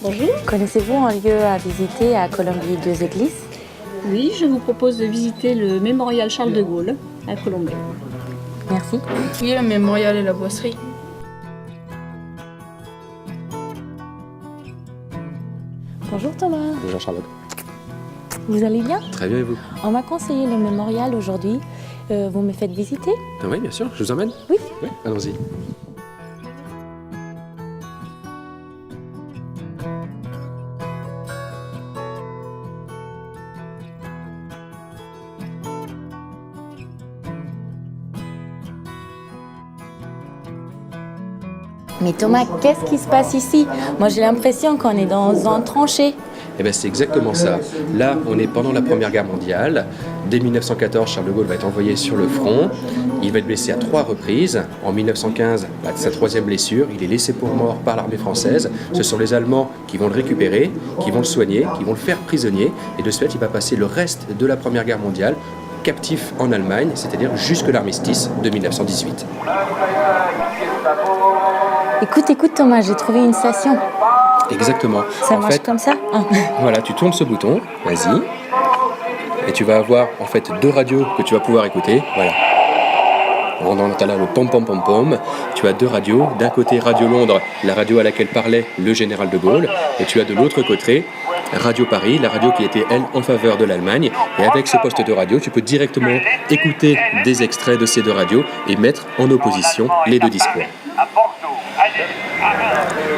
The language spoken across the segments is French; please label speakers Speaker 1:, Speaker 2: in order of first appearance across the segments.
Speaker 1: Bonjour.
Speaker 2: Connaissez-vous un lieu à visiter à Colombier-deux-Églises?
Speaker 1: Oui, je vous propose de visiter le mémorial Charles de Gaulle à Colombey.
Speaker 2: Merci.
Speaker 3: Oui, le mémorial et la boisserie.
Speaker 2: Bonjour Thomas.
Speaker 4: Bonjour Charlotte.
Speaker 2: Vous allez bien?
Speaker 4: Très bien et vous?
Speaker 2: On m'a conseillé le mémorial aujourd'hui. Vous me faites visiter?
Speaker 4: Oui, bien sûr, je vous emmène?
Speaker 2: Oui.
Speaker 4: Oui, allons-y.
Speaker 2: Mais Thomas, qu'est-ce qui se passe ici? Moi j'ai l'impression qu'on est dans un tranchée.
Speaker 4: Eh bien, c'est exactement ça. Là, on est pendant la Première Guerre mondiale. Dès 1914, Charles de Gaulle va être envoyé sur le front. Il va être blessé à 3 reprises. En 1915, sa 3e blessure, il est laissé pour mort par l'armée française. Ce sont les Allemands qui vont le récupérer, qui vont le soigner, qui vont le faire prisonnier. Et de ce fait, il va passer le reste de la Première Guerre mondiale captif en Allemagne, c'est-à-dire jusque l'armistice de 1918.
Speaker 2: Écoute Thomas, j'ai trouvé une station.
Speaker 4: Exactement.
Speaker 2: Ça marche comme ça?
Speaker 4: Voilà, tu tournes ce bouton, vas-y. Et tu vas avoir en fait 2 radios que tu vas pouvoir écouter. Voilà. On entend là le pom pom pom pom. Tu as 2 radios. D'un côté Radio Londres, la radio à laquelle parlait le général de Gaulle. Et tu as de l'autre côté Radio Paris, la radio qui était elle en faveur de l'Allemagne. Et avec ce poste de radio, tu peux directement écouter des extraits de ces 2 radios et mettre en opposition les 2 discours.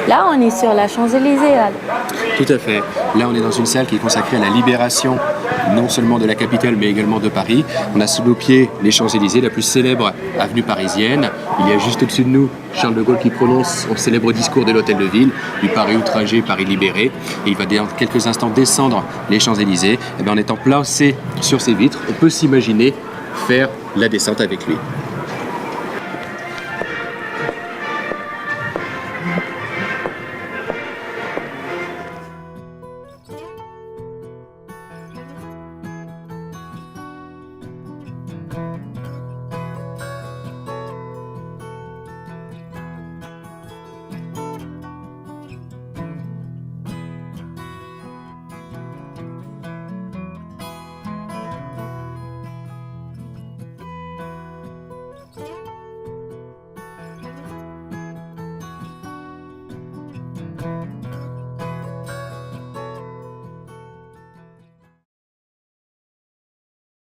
Speaker 2: Là, on est sur la Champs-Élysées.
Speaker 4: Tout à fait. Là, on est dans une salle qui est consacrée à la libération, non seulement de la capitale, mais également de Paris. On a sous nos pieds les Champs-Élysées, la plus célèbre avenue parisienne. Il y a juste au-dessus de nous Charles de Gaulle qui prononce son célèbre discours de l'Hôtel de Ville, du Paris outragé, Paris libéré. Et il va dans quelques instants descendre les Champs-Élysées. Et bien, en étant placé sur ces vitres, on peut s'imaginer faire la descente avec lui.